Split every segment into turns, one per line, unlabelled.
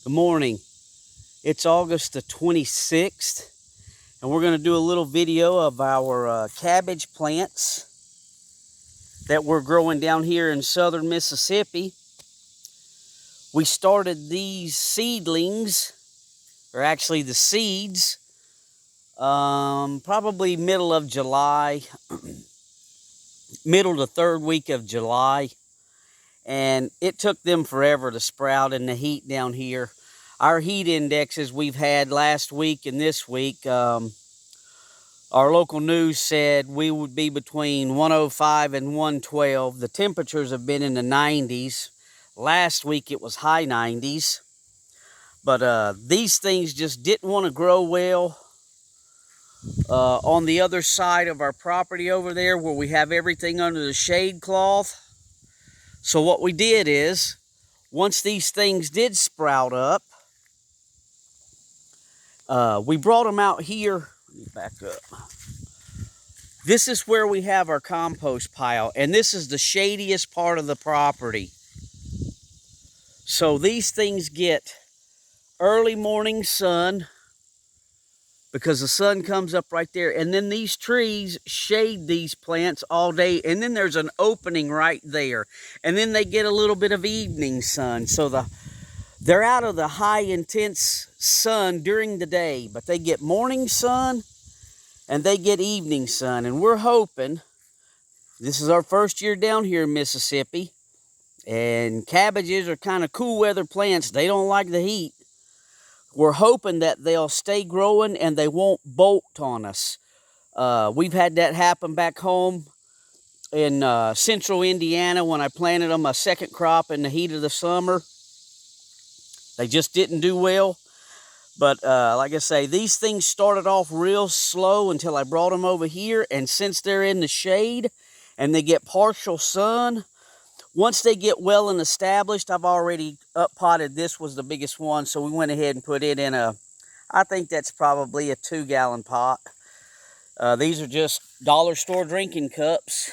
Good morning. It's August the 26th, and we're going to do a little video of our cabbage plants that we're growing down here in southern Mississippi. We started these seedlings, or actually the seeds, probably middle of July, middle to third week of July, and it took them forever to sprout in the heat down here. Our heat indexes we've had last week and this week, our local news said we would be between 105 and 112. The temperatures have been in the 90s. Last week it was high 90s. But these things just didn't want to grow well. On the other side of our property over there where we have everything under the shade cloth. So what we did is, once these things did sprout up, we brought them out here. Let me back up. This is where we have our compost pile, and this is the shadiest part of the property. So these things get early morning sun because the sun comes up right there, and then these trees shade these plants all day, and then there's an opening right there, and then they get a little bit of evening sun. So they're out of the high intense sun during the day, but they get morning sun and they get evening sun. And we're hoping, this is our first year down here in Mississippi, and cabbages are kind of cool weather plants. They don't like the heat. We're hoping that they'll stay growing and they won't bolt on us. We've had that happen back home in central Indiana when I planted them a second crop in the heat of the summer. They just didn't do well. But like I say, these things started off real slow until I brought them over here. And since they're in the shade and they get partial sun, once they get well and established, I've already up-potted. This was the biggest one, so we went ahead and put it in I think that's probably a 2-gallon pot. These are just dollar store drinking cups.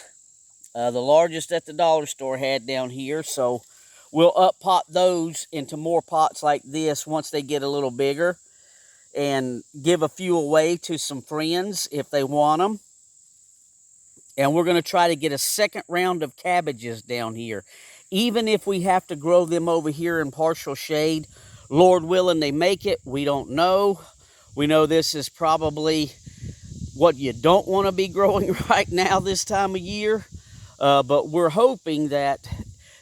The largest that the dollar store had down here, so we'll up-pot those into more pots like this once they get a little bigger, and give a few away to some friends if they want them. And we're going to try to get a second round of cabbages down here. Even if we have to grow them over here in partial shade, Lord willing they make it, we don't know. We know this is probably what you don't want to be growing right now this time of year. But we're hoping that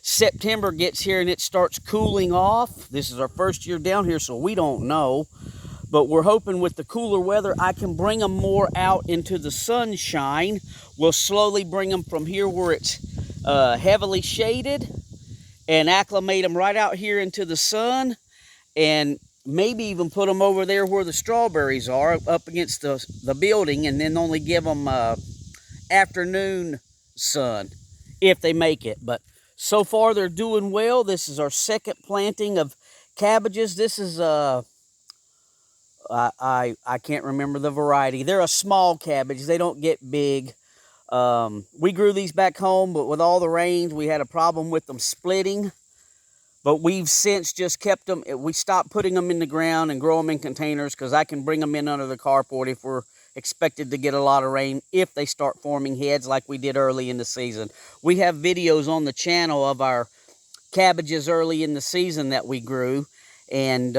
September gets here and it starts cooling off. This is our first year down here, so we don't know. But we're hoping with the cooler weather, I can bring them more out into the sunshine. We'll slowly bring them from here where it's heavily shaded and acclimate them right out here into the sun, and maybe even put them over there where the strawberries are up against the building, and then only give them afternoon sun if they make it. But so far they're doing well. This is our second planting of cabbages. This is I can't remember the variety. They're a small cabbage. They don't get big. We grew these back home, but with all the rains, we had a problem with them splitting. But we've since just kept them. We stopped putting them in the ground and grow them in containers because I can bring them in under the carport if we're expected to get a lot of rain, if they start forming heads like we did early in the season. We have videos on the channel of our cabbages early in the season that we grew, and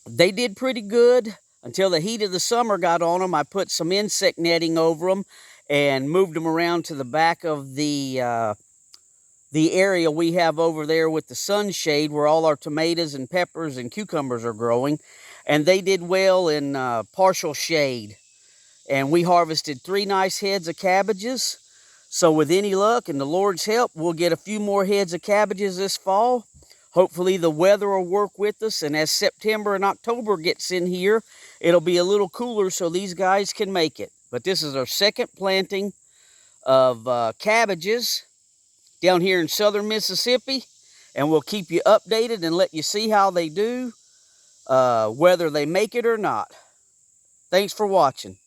they did pretty good until the heat of the summer got on them. I put some insect netting over them and moved them around to the back of the area we have over there with the sunshade where all our tomatoes and peppers and cucumbers are growing. And they did well in partial shade. And we harvested 3 nice heads of cabbages. So with any luck and the Lord's help, we'll get a few more heads of cabbages this fall. Hopefully the weather will work with us, and as September and October gets in here, it'll be a little cooler so these guys can make it. But this is our second planting of cabbages down here in southern Mississippi, and we'll keep you updated and let you see how they do, whether they make it or not. Thanks for watching.